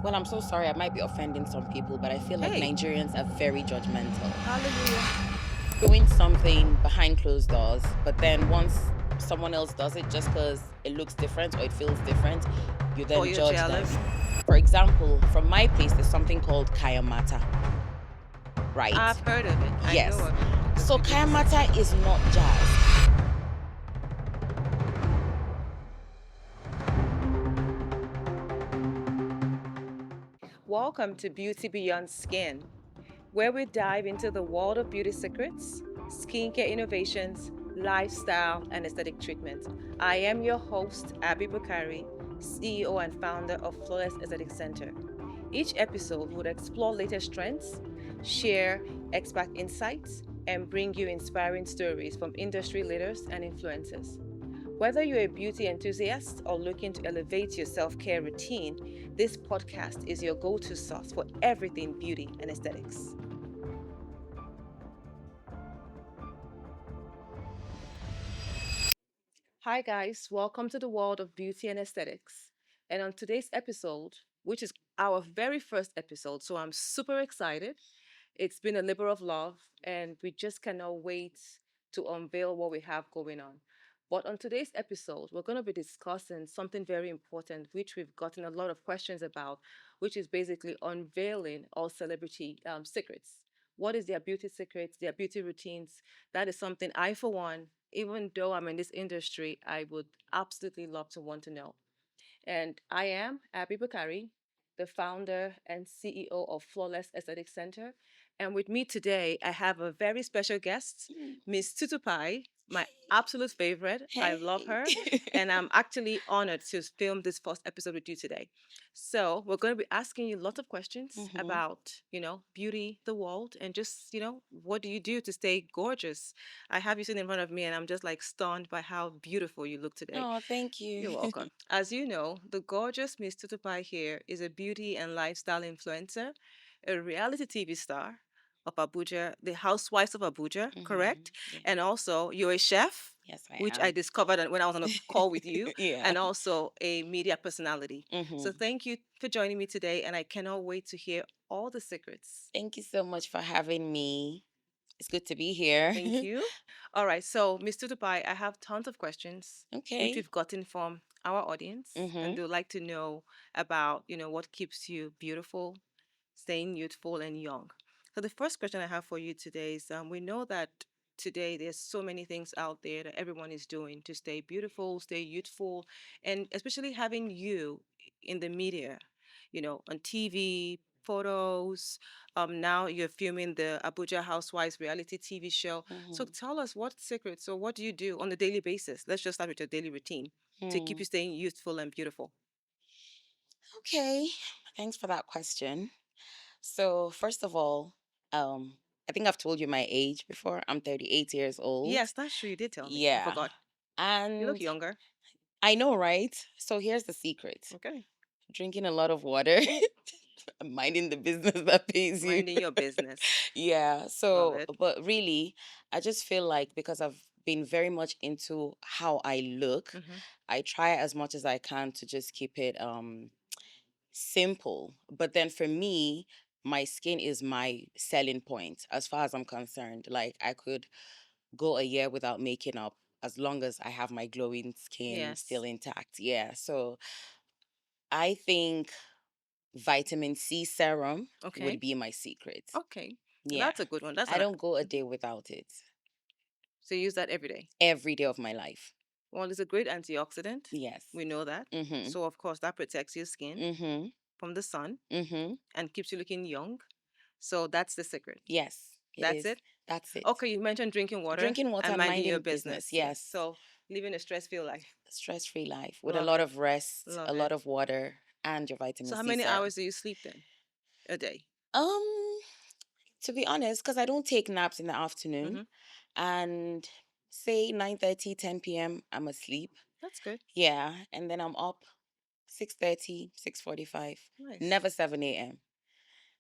Well, I'm so sorry. I might be offending some people, but I feel like Hey, Nigerians are very judgmental. hallelujah. Doing something behind closed doors, but then once someone else does it just because it looks different or it feels different, you Or then you're judge jealous. them. For example, from my place, there's something called Kayamata, I've right? heard of it. I know Yes. of it because So we do the same Kayamata thing. is not jazz. Welcome to Beauty Beyond Skin, where we dive into the world of beauty secrets, skincare innovations, lifestyle, and aesthetic treatment. I am your host, Abby Bakari, CEO and founder of Flawless Aesthetic Center. Each episode would explore latest trends, share expert insights, and bring you inspiring stories from industry leaders and influencers. Whether you're a beauty enthusiast or looking to elevate your self care routine, this podcast is your go to source for everything beauty and aesthetics. Hi, guys, welcome to the world of beauty and aesthetics. And on today's episode, which is our very first episode, so I'm super excited. It's been a labor of love, and we just cannot wait to unveil what we have going on. But on today's episode, we're going to be discussing something very important, which we've gotten a lot of questions about, which is basically unveiling all celebrity secrets. What is their beauty secrets, their beauty routines? That is something I, for one, even though I'm in this industry, I would absolutely love to want to know. And I am Abby Bakari, the founder and CEO of Flawless Aesthetic Center. And with me today, I have a very special guest, Miss Tutupie, my absolute favorite. I love Hey. her. And I'm actually honored to film this first episode with you today. So we're going to be asking you lots of questions hmm about, beauty, the world, and just, what do you do to stay gorgeous? I have you sitting in front of me, and I'm just like stunned by how beautiful you look today. Oh, thank you. You're welcome. As you know, the gorgeous Miss Tutupai here is a beauty and lifestyle influencer, a reality TV star of Abuja, the Housewives of Abuja, correct? Yeah. And also, you're a chef, Yes, I which I am. discovered when I was on a call with you, Yeah. and also a media personality. So, hmm thank you for joining me today, and I cannot wait to hear all the secrets. Thank you so much for having me. It's good to be here. Thank you. All right. So, Mr. Dubai, I have tons of questions which Okay. we've gotten from our audience, and hmm they'd like to know about, what keeps you beautiful, staying youthful and young. So, the first question I have for you today is we know that today there's so many things out there that everyone is doing to stay beautiful, stay youthful, and especially having you in the media, on TV, photos. Now you're filming the Abuja Housewives reality TV show. So hmm tell us what secrets or what do you do on a daily basis? Let's just start with your daily routine to keep Hmm. you staying youthful and beautiful. Okay. Thanks for that question. So, first of all, I think I've told you my age before. I'm 38 years old. Yes, that's true. You did tell me. I Yeah. forgot. You look And younger. I know, right? So, here's the secret: Okay. drinking a lot of water, minding the business that pays you. Minding your business. Yeah. Love So, it. but really, I just feel like because I've been very much into how I look, Mm-hmm. I try as much as I can to just keep it simple. But then for me, my skin is my selling point as far as I'm concerned. Like I could go a year without making up as long as I have my glowing skin still Yes. intact. Yeah. So I think vitamin C serum would Okay. be my secret. Okay. Yeah. That's a good one. That's I an. don't go a day without it So you use that every day. every day of my life. Well, it's a great antioxidant. Yes. We know that. Mhm. So of course that protects your skin Mhm. from the sun Mhm. and keeps you looking young. So that's the secret. Yes, it That's is. it. That's it. Okay, you mentioned drinking water Drinking water and and minding your minding business. business. Yes. Yes. So living a stress-free life. Stress-free life with a Love lot it. of rest, a Love lot it. of water, and your vitamin So how C many serum. hours do you sleep then a day? Um, to be honest, because I don't take naps in the afternoon, Mm-hmm. and say 9:30, 10 p.m., I'm asleep. That's good. Yeah, and then I'm up 6:30, 6:45. Nice. Never 7 a.m.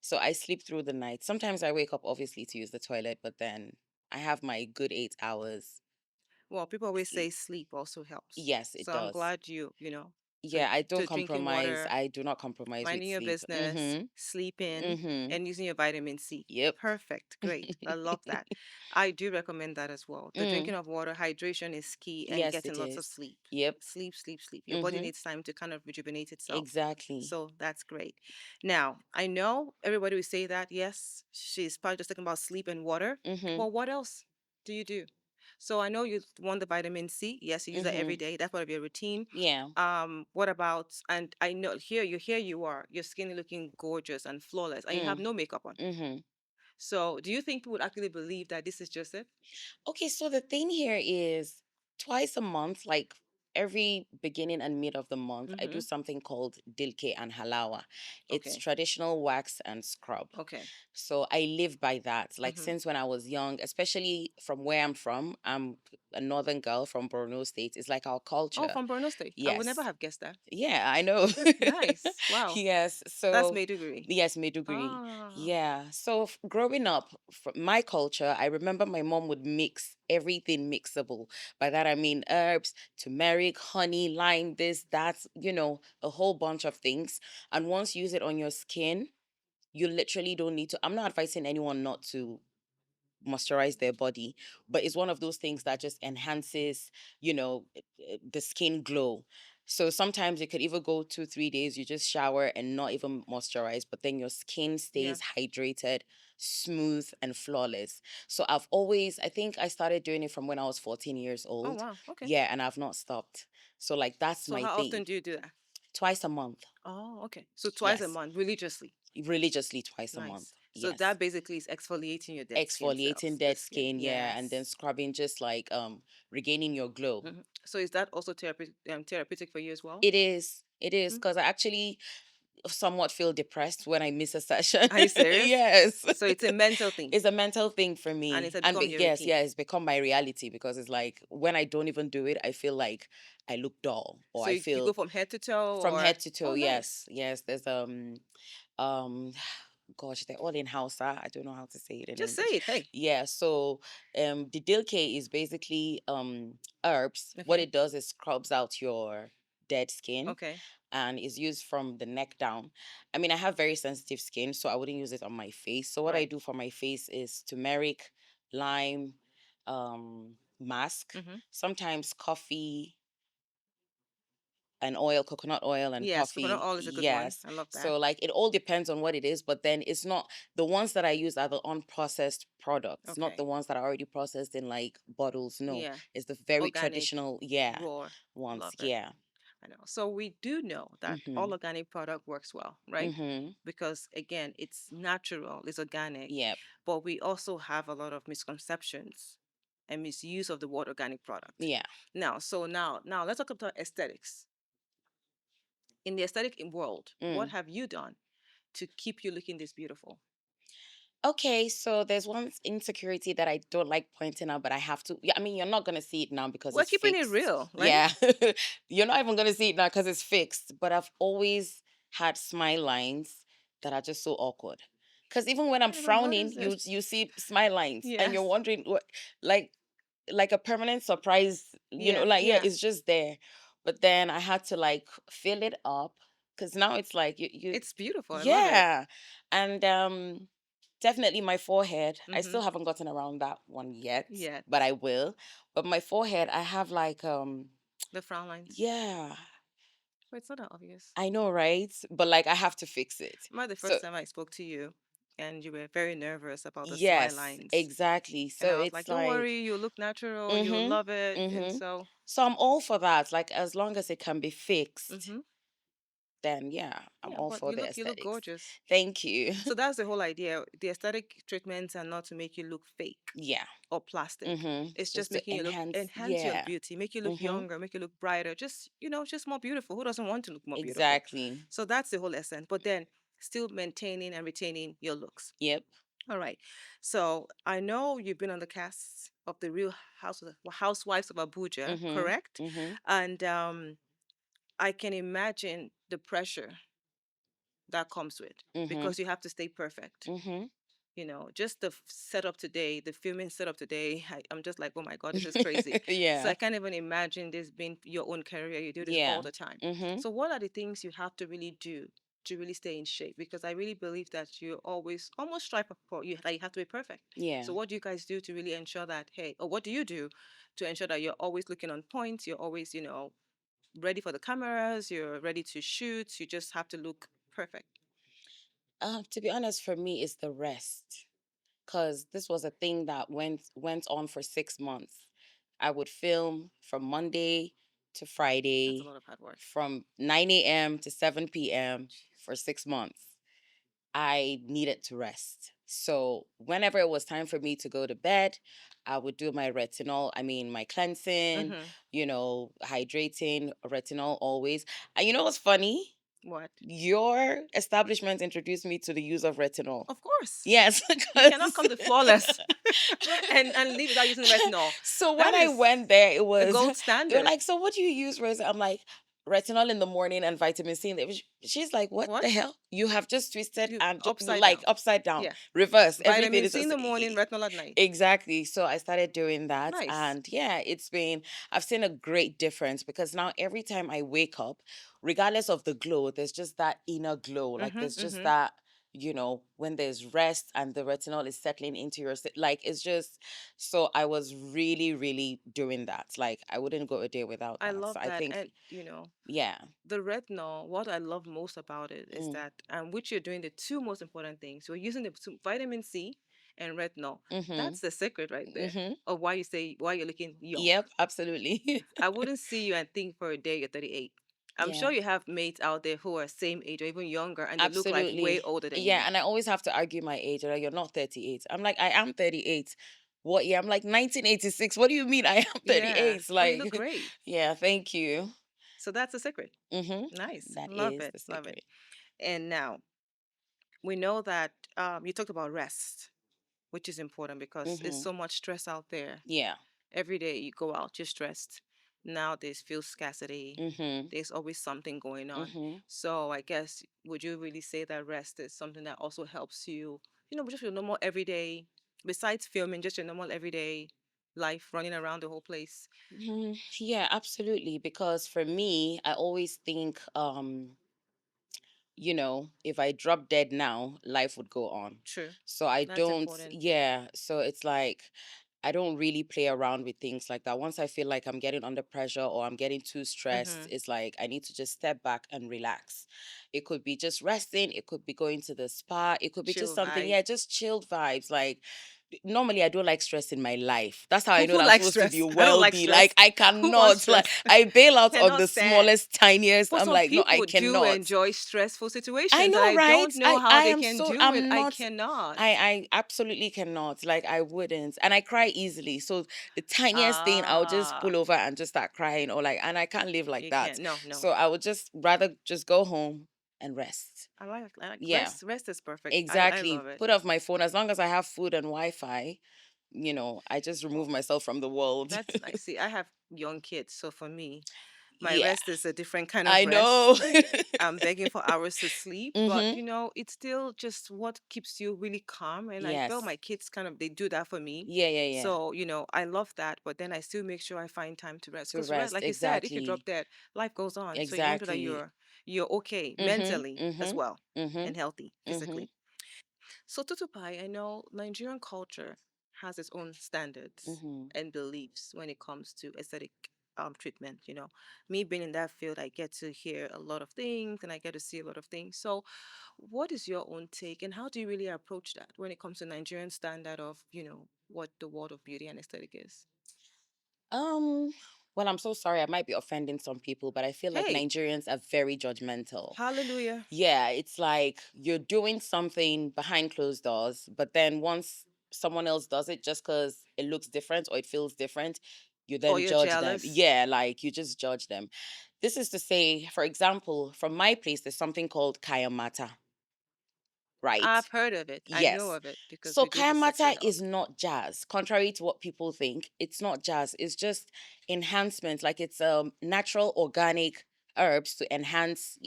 So I sleep through the night. Sometimes I wake up obviously to use the toilet, but then I have my good 8 hours Well, people always sleep. say sleep also helps. Yes, it So I'm does. glad you So, Yeah, I don't so drinking compromise. water, I do not compromise with minding your sleep. business, Mhm. sleeping, Mhm. and using your vitamin C. Yep. Perfect. Great. I love that. I do recommend that as well. The drinking Mm. of water, hydration is key, and Yes, getting it lots of is. sleep. Yep. Sleep, sleep, sleep. Your body Mhm. needs time to kind of rejuvenate itself. Exactly. So that's great. Now, I know everybody will say that, yes, she's probably just talking about sleep and water. Mhm. But what else do you do? So I know you want the vitamin C. Yes, you use that every Mhm. day. That's part of your routine. Yeah. What about, and I know here you are, your skin looking gorgeous and flawless, and you have Mm. no makeup on. Mhm. So do you think people would actually believe that this is just it? Okay, so the thing here is twice a month, like every beginning and mid of the month, I do Mm-hmm. something called dilke and halawa. It's Okay. traditional wax and scrub. Okay. So I live by that. Like Mm-hmm. since when I was young, especially from where I'm from, I'm a northern girl from Borno State. It's like our Oh, culture. from Borno State. I would never Yes. have guessed that. Yeah, I know. Nice. Wow. Yes. That's So, Maiduguri. yes, Maiduguri. Ah. Yeah. So, growing up, my culture, I remember my mom would mix everything mixable. By that, I mean herbs, turmeric, honey, lime, this, that, a whole bunch of things. And once you use it on your skin, you literally don't need to. I'm not advising anyone not to moisturize their body, but it's one of those things that just enhances, the skin glow. So sometimes it could even go 2 3 days, you just shower and not even moisturize, but then your skin Yeah. stays hydrated, smooth and flawless. So I think I started doing it from when I was 14 years Oh, old. wow. Okay. Yeah, and I've not stopped. So like that's So my how thing. often do you do that? Twice a month. Oh, okay. So twice a Yes. month, religiously. Religiously twice a month. Nice. So Yes. that basically is exfoliating your dead skin Exfoliating cells, the dead skin. skin, yeah, and then Yes. scrubbing, just like regaining your glow. So is that also therapeutic for you as well? It is Mm. because I actually somewhat feel depressed when I miss a session. Are you serious? Yes. So it's a mental thing, It's a mental thing for and me, it's and become your yes, routine. yeah, it's become my reality, because it's like when I don't even do it, I feel like I look dull, or So I you go feel from head to toe, from or head to oh, toe. Yes, nice. yes, there's um gosh, they're all in Hausa. I don't know how to say it in Just say English. it. Hey. Yeah, so the dilke is basically herbs. What Okay. it does is scrubs out your dead skin, Okay. and is used from the neck down. I mean, I have very sensitive skin, so I wouldn't use it on my face. So what I Right. do for my face is turmeric, lime, mask, Mm-hmm. sometimes coffee and oil, coconut oil and Yes, coconut coffee. oil is a good one. Yes. I love that. So like it all depends on what it is, but then it's not the ones that I use are the unprocessed products, not the Okay. ones that are already processed in like bottles. No, Yeah. it's the very Organic, traditional, yeah, raw. ones. Love it. Yeah. I know. So we do know that all Mhm. organic product works well, right? Mhm. Because again, it's natural, it's organic, Yep. but we also have a lot of misconceptions and misuse of the word organic product. Yeah. Now let's talk about aesthetics. In the aesthetic world, what Mm. have you done to keep you looking this beautiful? Okay, so there's one insecurity that I don't like pointing out, but I have to. Yeah, I mean, you're not gonna see it now because We're it's keeping it fixed. real, right? Yeah, you're not even gonna see it now because it's fixed. But I've always had smile lines that are just so awkward. Because even when I'm I don't frowning, notice you it. you see smile lines, and you're Yes. wondering what, like, like a permanent surprise. Yeah. Like yeah, Yeah. it's just there. But then I had to like fill it up because now it's like It's beautiful. I love it. yeah, and definitely my forehead. I Mm-hmm. still haven't gotten around that one yet, Yet. but I will. But my forehead, I have like The frown lines. yeah, But it's not that obvious. I know, right? But like I have to fix it. Remember the So first time I spoke to you and you were very nervous about the smile yes, lines. exactly. And So I was like, it's don't like worry, you'll look natural, you'll mhm, love it. And mhm. so, So I'm all for that. Like as long as it can be fixed, hmm then yeah, I'm yeah, all but for the you look aesthetics. gorgeous. Thank you. So that's the whole idea. The aesthetic treatments are not to make you look fake Yeah. or plastic. Mhm. It's just Just to making you look, enhance. enhance your Yeah. beauty, make you look Mhm. younger, make you look brighter, just, just more beautiful. Who doesn't want to look more beautiful? Exactly. So that's the whole essence. But then still maintaining and retaining your looks. Yep. All right. So I know you've been on the cast of the Real Housewives of Abuja, Mhm. correct? Mhm. And I can imagine the pressure that comes with Mhm. because you have to stay perfect. Mhm. just the setup today, the filming setup today, I'm just like, oh my God, this is crazy. So Yeah. I can't even imagine this being your own career. You do this all Yeah. the time. Mhm. So what are the things you have to really do to really stay in shape? Because I really believe that you always almost strive for you that you have to be perfect. Yeah. So what do you guys do to really ensure that, hey, or what do you do to ensure that you're always looking on point, you're always, ready for the cameras, you're ready to shoot, you just have to look perfect. To be honest, for me, it's the rest. Cause this was a thing that went on for 6 months. I would film from Monday to That's a Friday, lot of hard work. from 9 a.m. to 7 p.m. for 6 months. I needed to rest. So whenever it was time for me to go to bed, I would do my retinol. I mean, my cleansing, Mm-hmm. hydrating, retinol always. And you know what's funny? What? Your establishment introduced me to the use of retinol. Of course. Yes, You cannot because come to flawless and leave without using retinol. so when That I is went there, it the was gold they were standard. like, "So what do you use, Rosa?" I'm like, "Retinol in the morning and vitamin C." She's like, "What the What? hell? You have just twisted You and upside like down. upside down, Yeah. reverse everything." Vitamin Is C in just the morning, retinol at night. exactly. So I started doing that, Nice. and yeah, I've seen a great difference because now every time I wake up, regardless of the glow, there's just that inner glow. Like Mm-hmm. there's just Mm-hmm. that. When there's rest and the retinol is settling into like it's just so I was really, really doing that. Like I wouldn't go a day without I that. love So I that. think, And yeah. the retinol, what I love most about it is Mm, that, which you're doing the two most important things. You're using the vitamin C and retinol. mm-hmm. That's the secret right there Mm-hmm. of why you're looking young. Yep, absolutely. I wouldn't see you and think for a day you're 38. I'm Yeah. sure you have mates out there who are same age or even younger and they look like way Absolutely. older than Yeah, you. and I always have to argue my age. Like, you're not 38. I'm like, I am 38. What year? I'm like 1986. What do you mean I am Yeah, 38? but you look Like, great. yeah, thank you. So that's the secret. Mm-hmm. Nice. That Love is it. the Love it. secret. And now we know that you talked about rest, which is important because there's Mm-hmm. so much stress out there. Yeah. Every day you go out, you're stressed. Now there's fuel scarcity. Mm-hmm. There's always something going on. Mm-hmm. So I guess would you really say that rest is something that also helps you, just your normal everyday, besides filming, just your normal everyday life running around the whole place? Yeah, absolutely. Because for me, I always think, if I drop dead now, life would go on. True. So I That's don't, important. yeah. So it's like, I don't really play around with things like that. Once I feel like I'm getting under pressure or I'm getting too stressed, Mm-hmm. it's like I need to just step back and relax. It could be just resting, it could be going to the spa, it could be just Chill something, vibe. yeah, just chilled vibes. Like, normally I don't like stress in my life. That's how I know Who that I'm likes supposed to be stress? I don't like wealthy. Like, stress. I Who wants cannot, like, stress? I bail out on Cannot the stand. smallest, tiniest. But I'm some like, no, I people do cannot. enjoy stressful I situations, and know, I right? don't know I how I they am can so do it. I'm I not. cannot. I absolutely cannot. Like I wouldn't, and I cry easily. So the tiniest thing, I'll just Ah, pull over and just start crying, or like, and I can't live like you that. can't. No, no. So I would just rather just go home and rest. I like Yeah, rest. Rest is perfect. I exactly. love it. Put off my phone as long as I have food and Wi-Fi. I just remove Oh, myself from the world. that's nice. See, I have young kids, so for me, my Yeah, rest is a different kind of I know. rest. I'm begging for hours to sleep, but Mhm. it's still just what keeps you really calm. And I feel Yes. my kids kind of they do that for me. Yeah, yeah, yeah. So, I love that, but then I still make sure I find time to rest. To Because rest. like you said, if you drop Exactly. dead, life goes on. So you want to make sure that Exactly. you're okay Mhm. mentally as Mhm. well Mhm. and healthy Mhm. physically. So Tutupai, I know Nigerian culture has its own standards Mhm. and beliefs when it comes to aesthetic treatment. Me being in that field, I get to hear a lot of things and I get to see a lot of things. So, what is your own take, and how do you really approach that when it comes to Nigerian standard of what the world of beauty and aesthetic is? Um, well, I'm so sorry. I might be offending some people, but I feel like Hey, Nigerians are very judgmental. hallelujah! Yeah, it's like you're doing something behind closed doors, but then once someone else does it, just because it looks different or it feels different, you Or then you're judge them. jealous. Yeah, like you just judge them. This is to say, for example, from my place, there's something called Kayamata, right? I've heard of it. I know Yes. of it because So we do the Kayamata section of. is not jazz. Contrary to what people think, it's not jazz. It's just enhancement. Like it's natural organic herbs to enhance,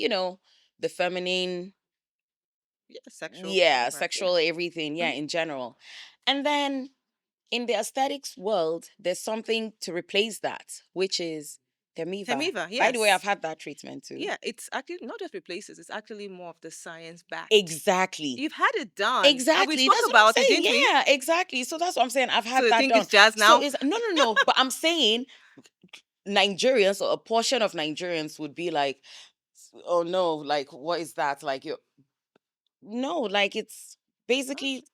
the feminine Yeah, sexual Yeah, right. Yeah. sexual everything, yeah, Hmm. in general. And then in the aesthetics world, there's something to replace that, which is Temiva. Hemiva, By the way, I've yes. had that treatment too. Yeah, it's actually not just replaces, it's actually more of the science backed. Exactly. You've had it done. And we Exactly. spoke That's what I'm about it, saying. didn't we? Yeah, exactly. So that's what I'm saying. I've So had you that think done. it's jazz So now? is no, no, no. But I'm saying Nigerians or a portion of Nigerians would be like, oh no, like what is that? Like you no, like it's Oh, basically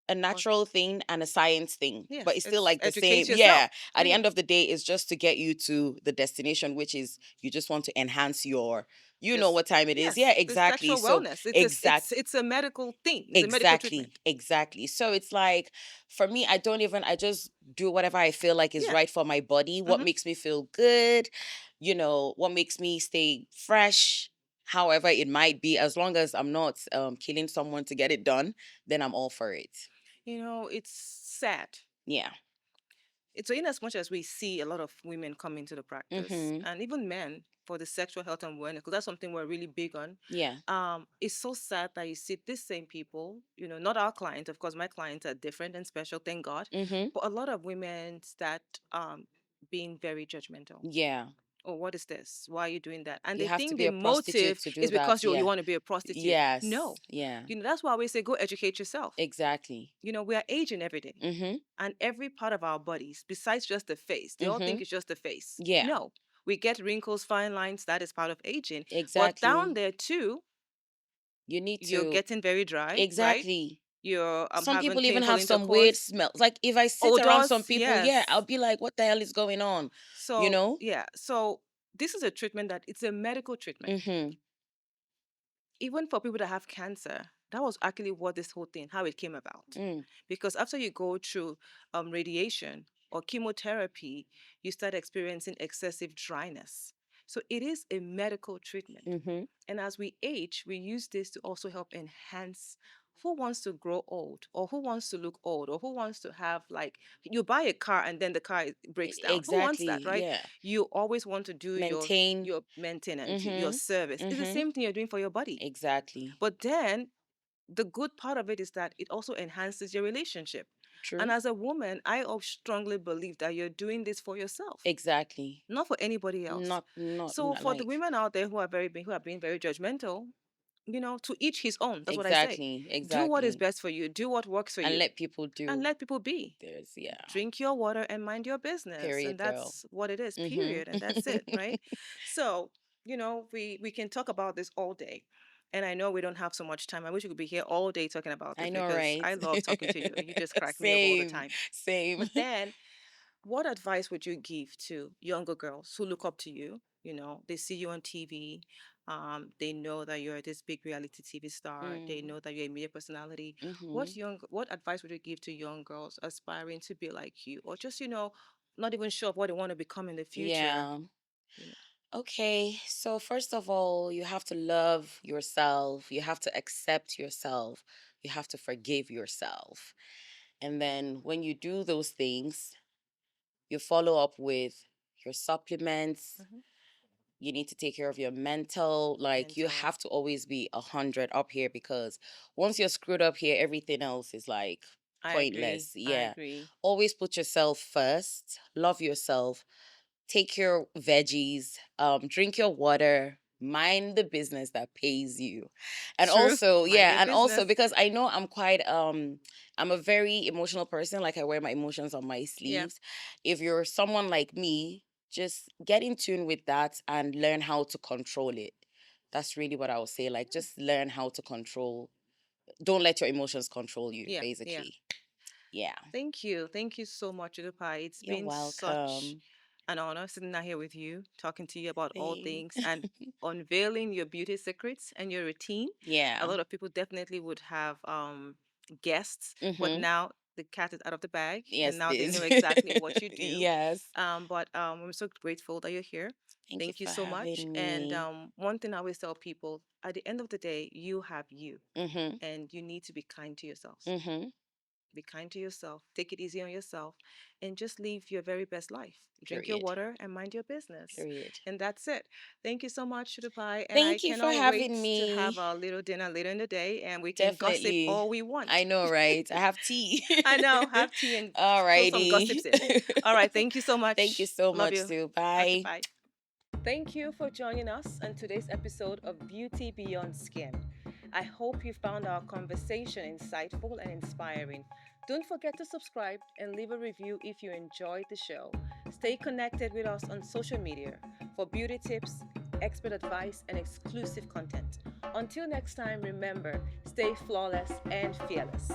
a well, natural thing and a science thing, but yes, it's still it's like the educate same. yourself. Yeah. At the end of the day, it's just to get you to the destination, which is you just want to enhance your, you know Just what time it is. Yeah, yes, the exactly. sexual So wellness. exact It's a medical thing. It's a medical exactly, treatment. exactly. So it's like for me, I just do whatever I feel like is Yeah. right for my body, what Hmm. makes me feel good, what makes me stay fresh. However, it might be, as long as I'm not killing someone to get it done, then I'm all for it. It's sad. Yeah. It's in as much as we see a lot of women come into the practice Mm-hmm. and even men for the sexual health and awareness, because that's something we're really big on. Yeah. It's so sad that you see these same people, not our clients, of course, my clients are different and special, thank God, Mm-hmm. but a lot of women start being very judgmental. Yeah. Oh, what is this? Why are you doing that? And You they have to think be the a prostitute motive to do is that. because you Yeah. want to be a prostitute. Yes. No. Yeah. That's why we say go educate yourself. Exactly. We are aging every day. Mm-hmm. And every part of our bodies, besides just the face, they all Mm-hmm. think it's just the face. Yeah. No, we get wrinkles, fine lines, that is part of aging. But down Exactly. there too, You need you're to getting very dry, right? exactly. You're Some having people even painful have some weird intercourse, smells. Like if I sit around some odors, people, yeah, I'll yes. be like, what the hell is going on? You So, know? yeah. So, this is a treatment that it's a medical treatment. Mm-hmm. Even for people that have cancer, that was actually what this whole thing, how it came about. Mm. Because after you go through radiation or chemotherapy, you start experiencing excessive dryness. So it is a medical treatment. Mm-hmm. And as we age, we use this to also help enhance who wants to grow old or who wants to look old or who wants to have like you buy a car and then the car breaks down. Who wants that, Exactly. right? Yeah. You always want to do your Maintain. your maintenance, your Mm-hmm. service. It's the Mm-hmm. same thing you're doing for your body. Exactly. But then the good part of it is that it also enhances your relationship. And True. as a woman, I strongly believe that you're doing this for yourself, Exactly. not for anybody else. So Not for the like women out there who are being very judgmental, to each his own. That's what I say. exactly. Do what is Exactly. best for you. Do what works for And you, let people and do. let people be. There's yeah. Drink your water and mind your business, and Period, girl. that's what it is. Period, and that's Mm-hmm. it, right? So we can talk about this all day. And I know we don't have so much time. I wish we could be here all day talking about I this know, because right? I love talking to you. You just crack me up all the Same, time. same. But then, what advice would you give to younger girls who look up to you? They see you on TV. They know that you're this big reality TV star. They Mm, know that you're a media personality. mm-hmm. What advice would you give to young girls aspiring to be like you, or just not even sure of what they want to become in the future? Yeah. You know. Okay. So, first of all, you have to love yourself. You have to accept yourself. You have to forgive yourself. And then, when you do those things, you follow up with your supplements. Mhm. You need to take care of your mental. Like, you Mental. have to always be 100 up here because once you're screwed up here, everything else is like I agree. pointless. I Yeah. agree. Always put yourself first. Love yourself, take your veggies, drink your water, mind the business that pays you. And True. also, Mind yeah, your and also business. because I know I'm a very emotional person, like I wear my emotions on my Yeah. sleeves. If you're someone like me, just get in tune with that and learn how to control it. That's really what I would say. Like just learn how to control. Don't let your emotions control you, Yeah. Yeah. basically. Yeah. Thank you. Thank you so much, Tutupie. It's You're been such welcome. an honor sitting out here with you, talking to you about all Same. things and unveiling your beauty secrets and your routine. A Yeah. lot of people definitely would have guests, but Mm-hmm. now the cat is out of the bag and Yes, it now they is. know exactly what you do. Yes. But I'm so grateful that you're here. Thank you Thank you for so much. having And me. one thing I always tell people at the end of the day, you have you Mm-hmm. and you need to be kind to yourself. Mm-hmm. Be kind to yourself. Take it easy on yourself and just live your very best life. Drink your Period. water and mind your business. Period. And that's it. Thank you so much, Tutupie. And I Thank you for cannot wait having to have me. our little dinner later in the day and we can gossip Definitely. all we I want. know, right? I have tea. I know. Have tea and throw some Alrighty. gossips in. All right. Thank you so Thank you much. so Love much, you. too. Okay, Bye. bye. Thank you for joining us on today's episode of Beauty Beyond Skin. I hope you found our conversation insightful and inspiring. Don't forget to subscribe and leave a review if you enjoyed the show. Stay connected with us on social media for beauty tips, expert advice, and exclusive content. Until next time, remember, stay flawless and fearless.